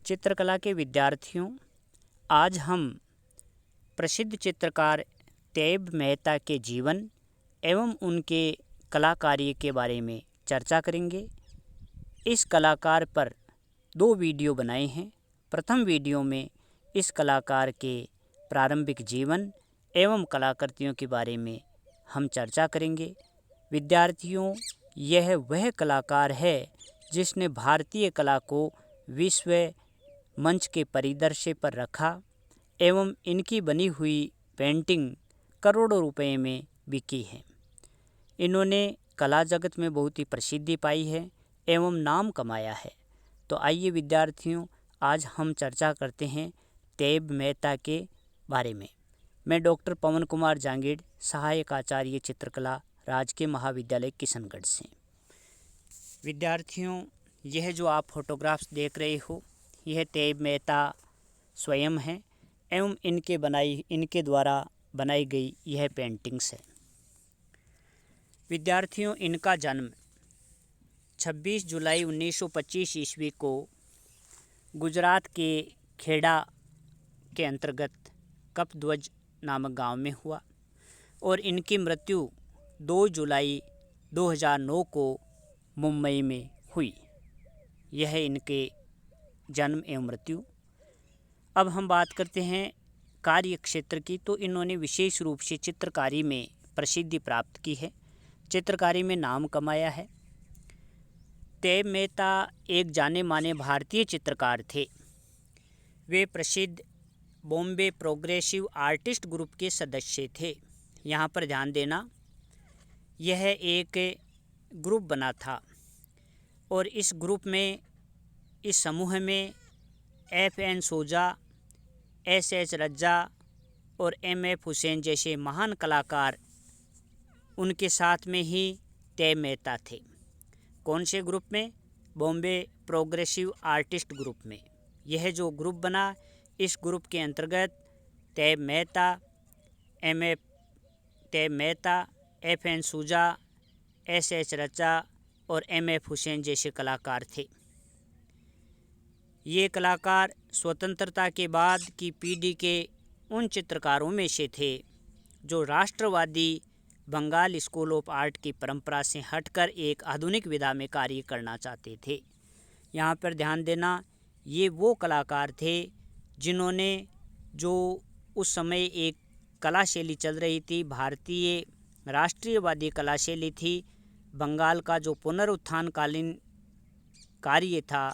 चित्रकला के विद्यार्थियों, आज हम प्रसिद्ध चित्रकार तैयब मेहता के जीवन एवं उनके कलाकारी के बारे में चर्चा करेंगे। इस कलाकार पर 2 वीडियो बनाए हैं। प्रथम वीडियो में इस कलाकार के प्रारंभिक जीवन एवं कलाकृतियों के बारे में हम चर्चा करेंगे। विद्यार्थियों, यह वह कलाकार है जिसने भारतीय कला को विश्व मंच के परिदृश्य पर रखा एवं इनकी बनी हुई पेंटिंग करोड़ों रुपए में बिकी है। इन्होंने कला जगत में बहुत ही प्रसिद्धि पाई है एवं नाम कमाया है। तो आइए विद्यार्थियों, आज हम चर्चा करते हैं तैयब मेहता के बारे में। मैं डॉक्टर पवन कुमार जांगीड़, सहायक आचार्य चित्रकला, राजकीय महाविद्यालय किशनगढ़ से। विद्यार्थियों, यह जो आप फोटोग्राफ्स देख रहे हो, यह तैयब मेहता स्वयं हैं एवं इनके द्वारा बनाई गई यह पेंटिंग्स है। विद्यार्थियों, इनका जन्म 26 जुलाई 1925 ईस्वी को गुजरात के खेड़ा के अंतर्गत कपध्वज नामक गांव में हुआ और इनकी मृत्यु 2 जुलाई 2009 को मुंबई में हुई। यह इनके जन्म एवं मृत्यु। अब हम बात करते हैं कार्य क्षेत्र की। तो इन्होंने विशेष रूप से चित्रकारी में प्रसिद्धि प्राप्त की है, चित्रकारी में नाम कमाया है। तैयब मेहता एक जाने माने भारतीय चित्रकार थे। वे प्रसिद्ध बॉम्बे प्रोग्रेसिव आर्टिस्ट ग्रुप के सदस्य थे। यहाँ पर ध्यान देना, यह एक ग्रुप बना था और इस ग्रुप में, इस समूह में FN सोजा, SS रज्जा और MF हुसैन जैसे महान कलाकार उनके साथ में ही तैयब मेहता थे। कौन से ग्रुप में? बॉम्बे प्रोग्रेसिव आर्टिस्ट ग्रुप में। यह जो ग्रुप बना, इस ग्रुप के अंतर्गत तैयब मेहता, FN सोजा, SS रज्जा और MF हुसैन जैसे कलाकार थे। ये कलाकार स्वतंत्रता के बाद की पीढ़ी के उन चित्रकारों में से थे जो राष्ट्रवादी बंगाल स्कूल ऑफ आर्ट की परंपरा से हटकर एक आधुनिक विधा में कार्य करना चाहते थे। यहाँ पर ध्यान देना, ये वो कलाकार थे जिन्होंने, जो उस समय एक कला शैली चल रही थी, भारतीय राष्ट्रीयवादी कला शैली थी, बंगाल का जो पुनरुत्थानकालीन कार्य था,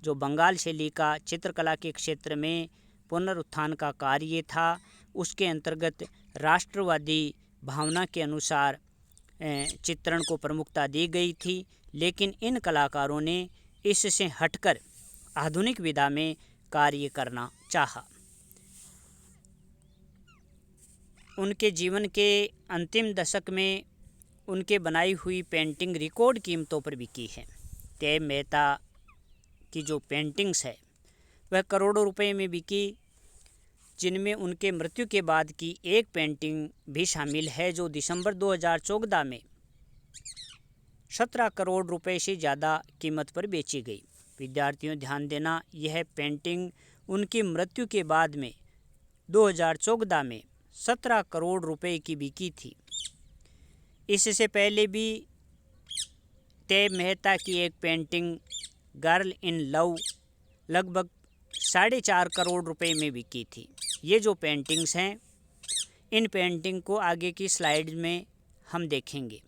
जो बंगाल शैली का चित्रकला के क्षेत्र में पुनरुत्थान का कार्य था, उसके अंतर्गत राष्ट्रवादी भावना के अनुसार चित्रण को प्रमुखता दी गई थी। लेकिन इन कलाकारों ने इससे हटकर आधुनिक विधा में कार्य करना चाहा। उनके जीवन के अंतिम दशक में उनके बनाई हुई पेंटिंग रिकॉर्ड कीमतों पर बिकी है। तैयब मेहता की जो पेंटिंग्स है वह करोड़ों रुपए में बिकी, जिनमें उनके मृत्यु के बाद की एक पेंटिंग भी शामिल है जो दिसंबर 2014 में 17 करोड़ रुपए से ज़्यादा कीमत पर बेची गई। विद्यार्थियों, ध्यान देना, यह पेंटिंग उनकी मृत्यु के बाद में 2014 में 17 करोड़ रुपए की बिकी थी। इससे पहले भी तैयब मेहता की एक पेंटिंग गर्ल इन लव लगभग 4.5 करोड़ रुपए में बिकी थी। ये जो पेंटिंग्स हैं, इन पेंटिंग को आगे की स्लाइड में हम देखेंगे।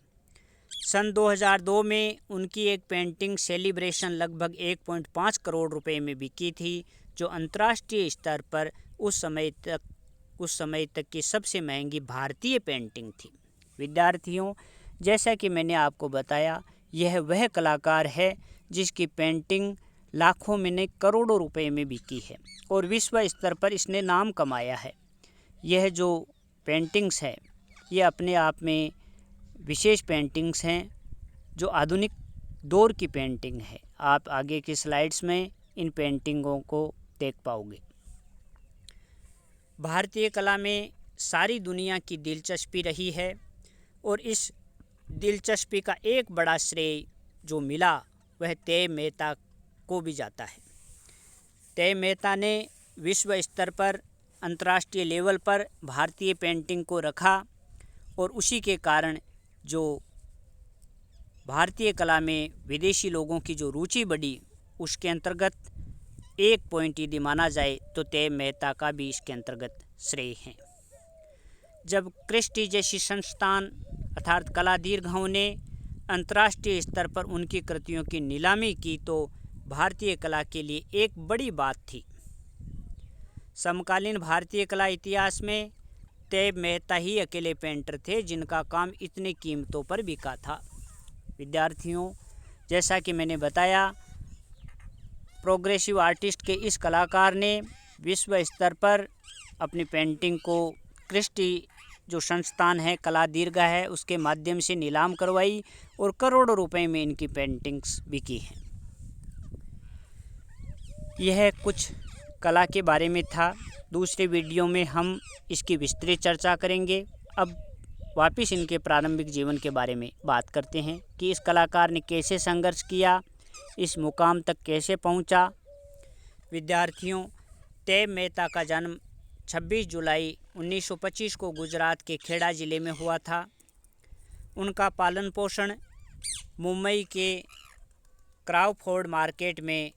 सन 2002 में उनकी एक पेंटिंग सेलिब्रेशन लगभग 1.5 करोड़ रुपए में बिकी थी, जो अंतर्राष्ट्रीय स्तर पर उस समय तक की सबसे महंगी भारतीय पेंटिंग थी। विद्यार्थियों, जैसा कि मैंने आपको बताया, यह वह कलाकार है जिसकी पेंटिंग लाखों में नहीं करोड़ों रुपए में बिकी है और विश्व स्तर पर इसने नाम कमाया है। यह जो पेंटिंग्स है, ये अपने आप में विशेष पेंटिंग्स हैं जो आधुनिक दौर की पेंटिंग है। आप आगे की स्लाइड्स में इन पेंटिंगों को देख पाओगे। भारतीय कला में सारी दुनिया की दिलचस्पी रही है और इस दिलचस्पी का एक बड़ा श्रेय जो मिला वह तैयब मेहता को भी जाता है। तय मेहता ने विश्व स्तर पर, अंतर्राष्ट्रीय लेवल पर भारतीय पेंटिंग को रखा और उसी के कारण जो भारतीय कला में विदेशी लोगों की जो रुचि बढ़ी, उसके अंतर्गत एक पॉइंट यदि माना जाए तो तय मेहता का भी इसके अंतर्गत श्रेय है। जब क्रिस्टी जैसी संस्थान अर्थात कला दीर्घाओं ने अंतर्राष्ट्रीय स्तर पर उनकी कृतियों की नीलामी की तो भारतीय कला के लिए एक बड़ी बात थी। समकालीन भारतीय कला इतिहास में तय मेहता ही अकेले पेंटर थे जिनका काम इतनी कीमतों पर बिका था। विद्यार्थियों, जैसा कि मैंने बताया, प्रोग्रेसिव आर्टिस्ट के इस कलाकार ने विश्व स्तर पर अपनी पेंटिंग को क्रिस्टी जो संस्थान है, कला दीर्घा है, उसके माध्यम से नीलाम करवाई और करोड़ों रुपए में इनकी पेंटिंग्स बिकी हैं। यह कुछ कला के बारे में था। दूसरे वीडियो में हम इसकी विस्तृत चर्चा करेंगे। अब वापस इनके प्रारंभिक जीवन के बारे में बात करते हैं कि इस कलाकार ने कैसे संघर्ष किया, इस मुकाम तक कैसे पहुंचा। विद्यार्थियों, तय मेहता का जन्म 26 जुलाई 1925 को गुजरात के खेड़ा ज़िले में हुआ था। उनका पालन पोषण मुंबई के क्राउफोर्ड मार्केट में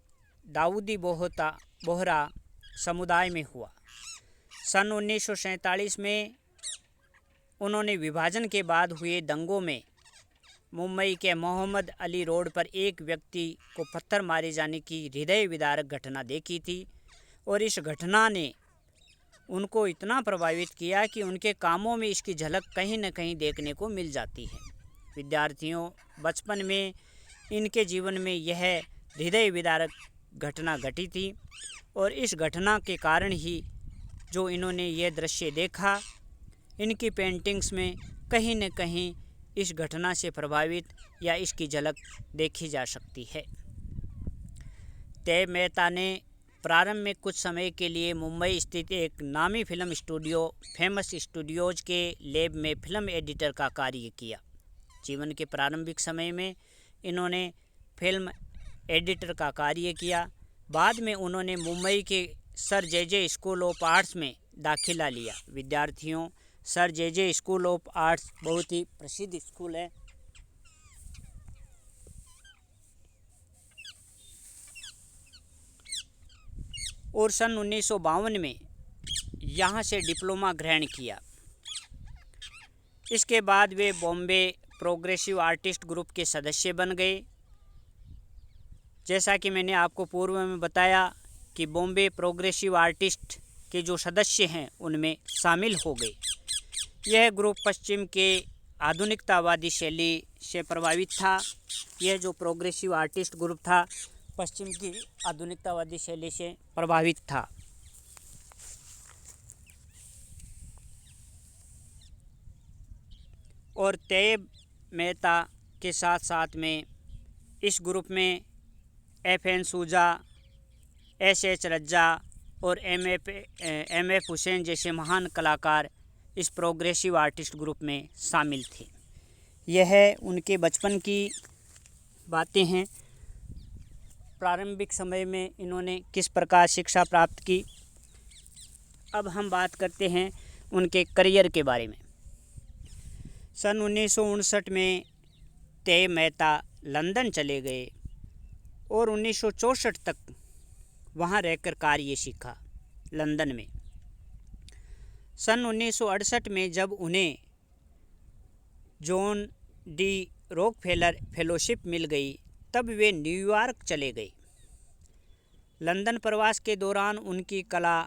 दाऊदी बोहरा समुदाय में हुआ। सन 1947 में उन्होंने विभाजन के बाद हुए दंगों में मुंबई के मोहम्मद अली रोड पर एक व्यक्ति को पत्थर मारे जाने की हृदय विदारक घटना देखी थी और इस घटना ने उनको इतना प्रभावित किया कि उनके कामों में इसकी झलक कहीं न कहीं देखने को मिल जाती है। विद्यार्थियों, बचपन में इनके जीवन में यह हृदय विदारक घटना घटी थी और इस घटना के कारण ही जो इन्होंने ये दृश्य देखा, इनकी पेंटिंग्स में कहीं न कहीं इस घटना से प्रभावित या इसकी झलक देखी जा सकती है। तय मेहता ने प्रारंभ में कुछ समय के लिए मुंबई स्थित एक नामी फिल्म स्टूडियो फेमस स्टूडियोज के लैब में फिल्म एडिटर का कार्य किया। जीवन के प्रारंभिक समय में इन्होंने फिल्म एडिटर का कार्य किया। बाद में उन्होंने मुंबई के sir J school of arts में दाखिला लिया। विद्यार्थियों, sir J school of arts बहुत ही प्रसिद्ध स्कूल है। और सन 1952 में यहाँ से डिप्लोमा ग्रहण किया। इसके बाद वे बॉम्बे प्रोग्रेसिव आर्टिस्ट ग्रुप के सदस्य बन गए। जैसा कि मैंने आपको पूर्व में बताया कि बॉम्बे प्रोग्रेसिव आर्टिस्ट के जो सदस्य हैं उनमें शामिल हो गए। यह ग्रुप पश्चिम के आधुनिकतावादी शैली से प्रभावित था। यह जो प्रोग्रेसिव आर्टिस्ट ग्रुप था पश्चिम की आधुनिकतावादी शैली से प्रभावित था। और तय मेहता के साथ साथ में इस ग्रुप में FN सूजा, SH रज्जा और MF हुसैन जैसे महान कलाकार इस प्रोग्रेसिव आर्टिस्ट ग्रुप में शामिल थे। यह उनके बचपन की बातें हैं। प्रारंभिक समय में इन्होंने किस प्रकार शिक्षा प्राप्त की। अब हम बात करते हैं उनके करियर के बारे में। सन 1959 में तय मेहता लंदन चले गए और 1964 तक वहाँ रहकर कार्य सीखा लंदन में। सन 1968 में जब उन्हें जॉन डी रॉकफेलर फेलोशिप मिल गई तब वे न्यूयॉर्क चले गए। लंदन प्रवास के दौरान उनकी कला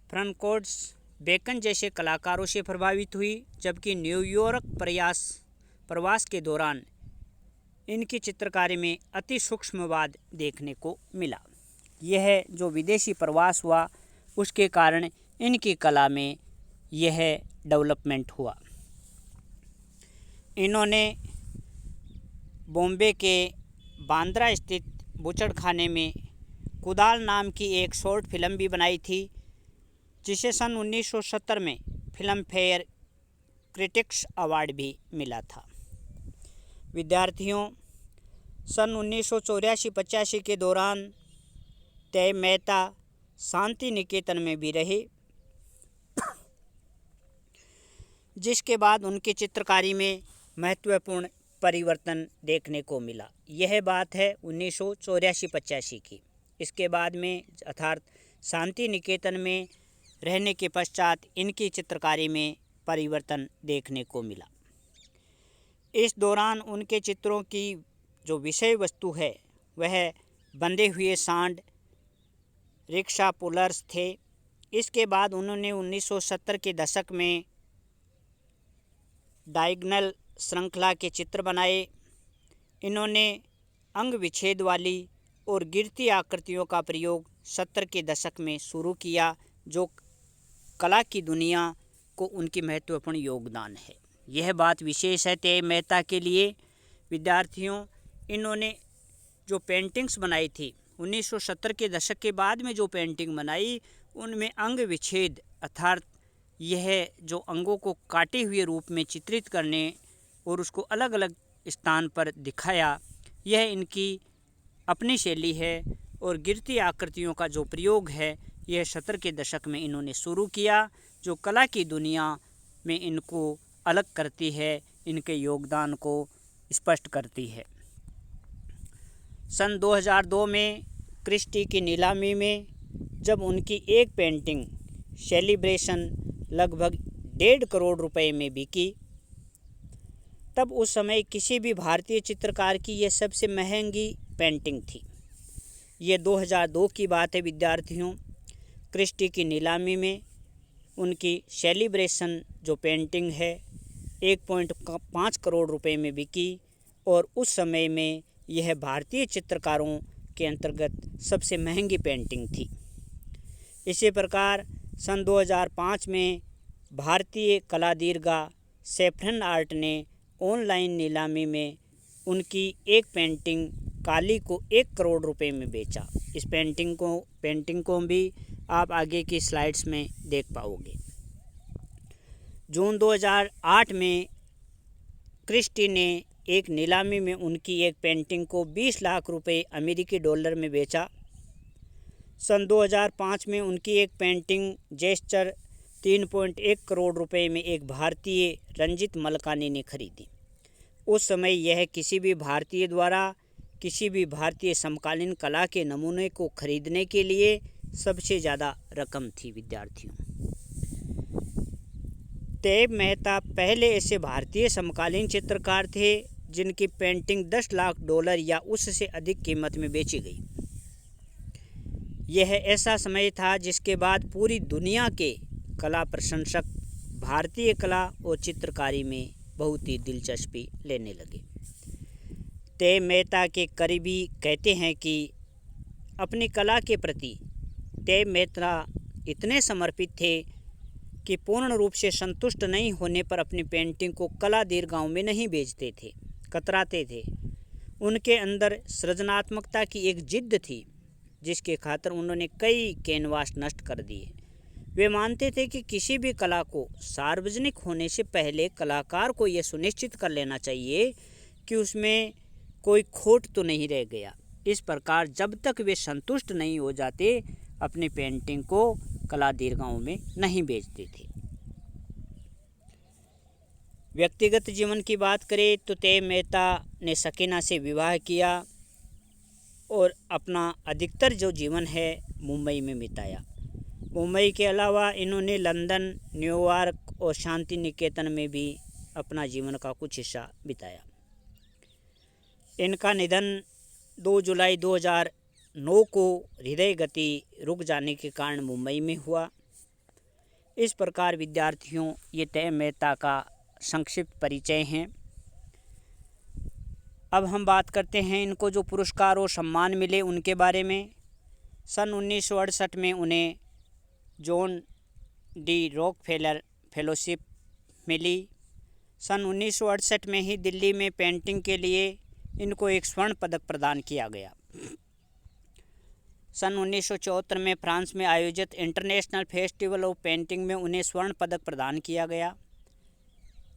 फ्रांकोर्ड्स बेकन जैसे कलाकारों से प्रभावित हुई, जबकि न्यूयॉर्क प्रवास के दौरान इनकी चित्रकारी में अति सूक्ष्मवाद देखने को मिला। यह जो विदेशी प्रवास हुआ उसके कारण इनकी कला में यह डेवलपमेंट हुआ। इन्होंने बॉम्बे के बांद्रा स्थित बूचड़खाने में कुदाल नाम की एक शॉर्ट फिल्म भी बनाई थी, जिसे सन 1970 में फिल्म फेयर क्रिटिक्स अवार्ड भी मिला था। विद्यार्थियों, सन 1984-85 के दौरान तय मेहता शांति निकेतन में भी रहे, जिसके बाद उनकी चित्रकारी में महत्वपूर्ण परिवर्तन देखने को मिला। यह बात है 1984-85 की। इसके बाद में अर्थात शांति निकेतन में रहने के पश्चात इनकी चित्रकारी में परिवर्तन देखने को मिला। इस दौरान उनके चित्रों की जो विषय वस्तु है वह बंधे हुए सांड, रिक्शा पुलर्स थे। इसके बाद उन्होंने 1970 के दशक में डायगोनल श्रृंखला के चित्र बनाए। इन्होंने अंग विच्छेद वाली और गिरती आकृतियों का प्रयोग 70 के दशक में शुरू किया, जो कला की दुनिया को उनकी महत्वपूर्ण योगदान है। यह बात विशेष है तय मेहता के लिए विद्यार्थियों। इन्होंने जो पेंटिंग्स बनाई थी 1970 के दशक के बाद में जो पेंटिंग बनाई, उनमें अंग विच्छेद अर्थात यह जो अंगों को काटे हुए रूप में चित्रित करने और उसको अलग अलग स्थान पर दिखाया, यह इनकी अपनी शैली है। और गिरती आकृतियों का जो प्रयोग है यह 70 के दशक में इन्होंने शुरू किया, जो कला की दुनिया में इनको अलग करती है, इनके योगदान को स्पष्ट करती है। सन 2002 में क्रिस्टी की नीलामी में जब उनकी एक पेंटिंग सेलिब्रेशन लगभग 1.5 करोड़ रुपए में बिकी, तब उस समय किसी भी भारतीय चित्रकार की यह सबसे महंगी पेंटिंग थी। ये 2002 की बात है विद्यार्थियों। क्रिस्टी की नीलामी में उनकी सेलिब्रेशन जो पेंटिंग है 1.5 करोड़ रुपए में बिकी और उस समय में यह भारतीय चित्रकारों के अंतर्गत सबसे महंगी पेंटिंग थी। इसी प्रकार सन 2005 में भारतीय कला दीर्घा सैफरन आर्ट ने ऑनलाइन नीलामी में उनकी एक पेंटिंग काली को 1 करोड़ रुपए में बेचा। इस पेंटिंग को भी आप आगे की स्लाइड्स में देख पाओगे। जून 2008 में क्रिस्टी ने एक नीलामी में उनकी एक पेंटिंग को 20 लाख रुपए अमेरिकी डॉलर में बेचा। सन 2005 में उनकी एक पेंटिंग जेस्चर 3.1 करोड़ रुपए में एक भारतीय रंजित मलकानी ने खरीदी। उस समय यह किसी भी भारतीय द्वारा किसी भी भारतीय समकालीन कला के नमूने को खरीदने के लिए सबसे ज़्यादा रकम थी विद्यार्थियों। तय मेहता पहले ऐसे भारतीय समकालीन चित्रकार थे जिनकी पेंटिंग 10 लाख डॉलर या उससे अधिक कीमत में बेची गई। यह ऐसा समय था जिसके बाद पूरी दुनिया के कला प्रशंसक भारतीय कला और चित्रकारी में बहुत ही दिलचस्पी लेने लगे। तय मेहता के करीबी कहते हैं कि अपनी कला के प्रति तय मेहता इतने समर्पित थे कि पूर्ण रूप से संतुष्ट नहीं होने पर अपनी पेंटिंग को कला दीर्घाओं में नहीं बेचते थे, कतराते थे। उनके अंदर सृजनात्मकता की एक जिद्द थी जिसके खातिर उन्होंने कई कैनवास नष्ट कर दिए। वे मानते थे कि किसी भी कला को सार्वजनिक होने से पहले कलाकार को यह सुनिश्चित कर लेना चाहिए कि उसमें कोई खोट तो नहीं रह गया। इस प्रकार जब तक वे संतुष्ट नहीं हो जाते अपनी पेंटिंग को कला दीर्घाओं में नहीं बेचते थे। व्यक्तिगत जीवन की बात करें तो तय मेहता ने सकीना से विवाह किया और अपना अधिकतर जो जीवन है मुंबई में बिताया। मुंबई के अलावा इन्होंने लंदन, न्यूयॉर्क और शांति निकेतन में भी अपना जीवन का कुछ हिस्सा बिताया। इनका निधन 2 जुलाई 2009 को हृदय गति रुक जाने के कारण मुंबई में हुआ। इस प्रकार विद्यार्थियों ये तय मेहता का संक्षिप्त परिचय हैं। अब हम बात करते हैं इनको जो पुरस्कार और सम्मान मिले उनके बारे में। सन 1968 में उन्हें जॉन डी रॉकफेलर फेलोशिप मिली। सन 1968 में ही दिल्ली में पेंटिंग के लिए इनको एक स्वर्ण पदक प्रदान किया गया। सन 1974 में फ्रांस में आयोजित इंटरनेशनल फेस्टिवल ऑफ पेंटिंग में उन्हें स्वर्ण पदक प्रदान किया गया।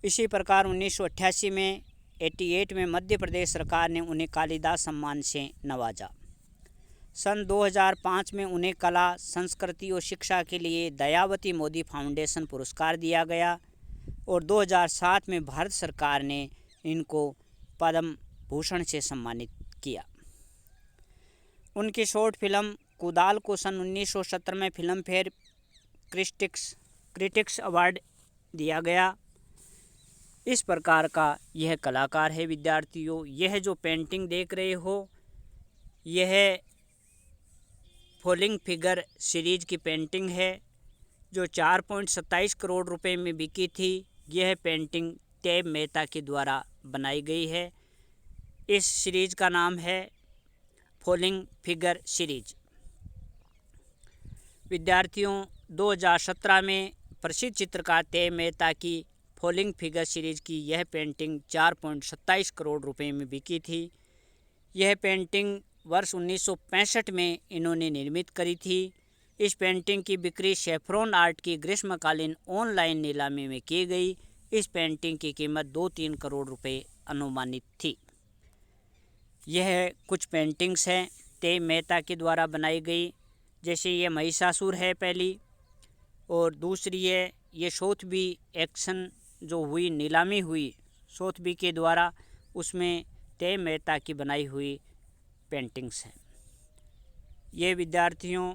इसी प्रकार 1988 में मध्य प्रदेश सरकार ने उन्हें कालिदास सम्मान से नवाजा। सन 2005 में उन्हें कला, संस्कृति और शिक्षा के लिए दयावती मोदी फाउंडेशन पुरस्कार दिया गया और 2007 में भारत सरकार ने इनको पद्म भूषण से सम्मानित किया। उनकी शॉर्ट फिल्म कुदाल को सन 1970 में फिल्म फेयर क्रिटिक्स अवार्ड दिया गया। इस प्रकार का यह कलाकार है विद्यार्थियों। यह जो पेंटिंग देख रहे हो, यह फॉलिंग फिगर सीरीज की पेंटिंग है जो 4.27 करोड़ रुपए में बिकी थी। यह पेंटिंग टैब मेहता के द्वारा बनाई गई है। इस सीरीज का नाम है फॉलिंग फिगर सीरीज। विद्यार्थियों, 2017 में प्रसिद्ध चित्रकार टैब मेहता की फॉलिंग फिगर सीरीज की यह पेंटिंग 4.27 करोड़ रुपए में बिकी थी। यह पेंटिंग वर्ष 1965 में इन्होंने निर्मित करी थी। इस पेंटिंग की बिक्री सेफ्रॉन आर्ट की ग्रीष्मकालीन ऑनलाइन नीलामी में की गई। इस पेंटिंग की कीमत 2-3 करोड़ रुपए अनुमानित थी। यह कुछ पेंटिंग्स हैं टैब मेहता के द्वारा बनाई गई, जैसे ये महिषासुर है पहली, और दूसरी है ये सोथबी एक्शन जो हुई, नीलामी हुई सोथबी के द्वारा, उसमें टैब मेहता की बनाई हुई पेंटिंग्स हैं। ये विद्यार्थियों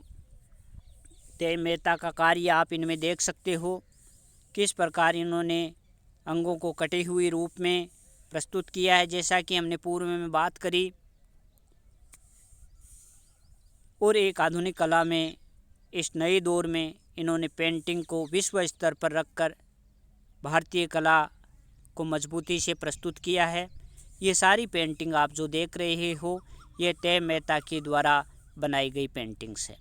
टैब मेहता का कार्य आप इनमें देख सकते हो, किस प्रकार इन्होंने अंगों को कटी हुई रूप में प्रस्तुत किया है, जैसा कि हमने पूर्व में बात करी। और एक आधुनिक कला में इस नए दौर में इन्होंने पेंटिंग को विश्व स्तर पर रखकर भारतीय कला को मजबूती से प्रस्तुत किया है। ये सारी पेंटिंग आप जो देख रहे हो, ये टैब मेहता के द्वारा बनाई गई पेंटिंग्स है।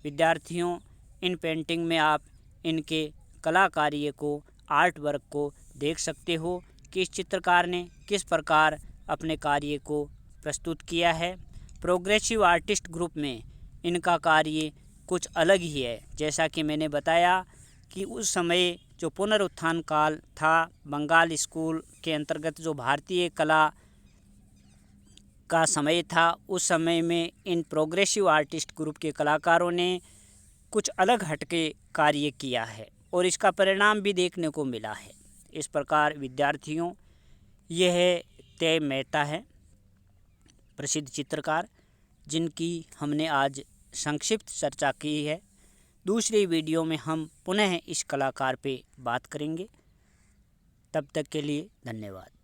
विद्यार्थियों, इन पेंटिंग में आप इनके कलाकार्य को, आर्ट वर्क को देख सकते हो कि इस चित्रकार ने किस प्रकार अपने कार्य को प्रस्तुत किया है। प्रोग्रेसिव आर्टिस्ट ग्रुप में इनका कार्य कुछ अलग ही है। जैसा कि मैंने बताया कि उस समय जो पुनरुत्थान काल था, बंगाल स्कूल के अंतर्गत जो भारतीय कला का समय था, उस समय में इन प्रोग्रेसिव आर्टिस्ट ग्रुप के कलाकारों ने कुछ अलग हटके कार्य किया है और इसका परिणाम भी देखने को मिला है। इस प्रकार विद्यार्थियों, यह टैब मेहता है, प्रसिद्ध चित्रकार, जिनकी हमने आज संक्षिप्त चर्चा की है। दूसरी वीडियो में हम पुनः इस कलाकार पे बात करेंगे। तब तक के लिए धन्यवाद।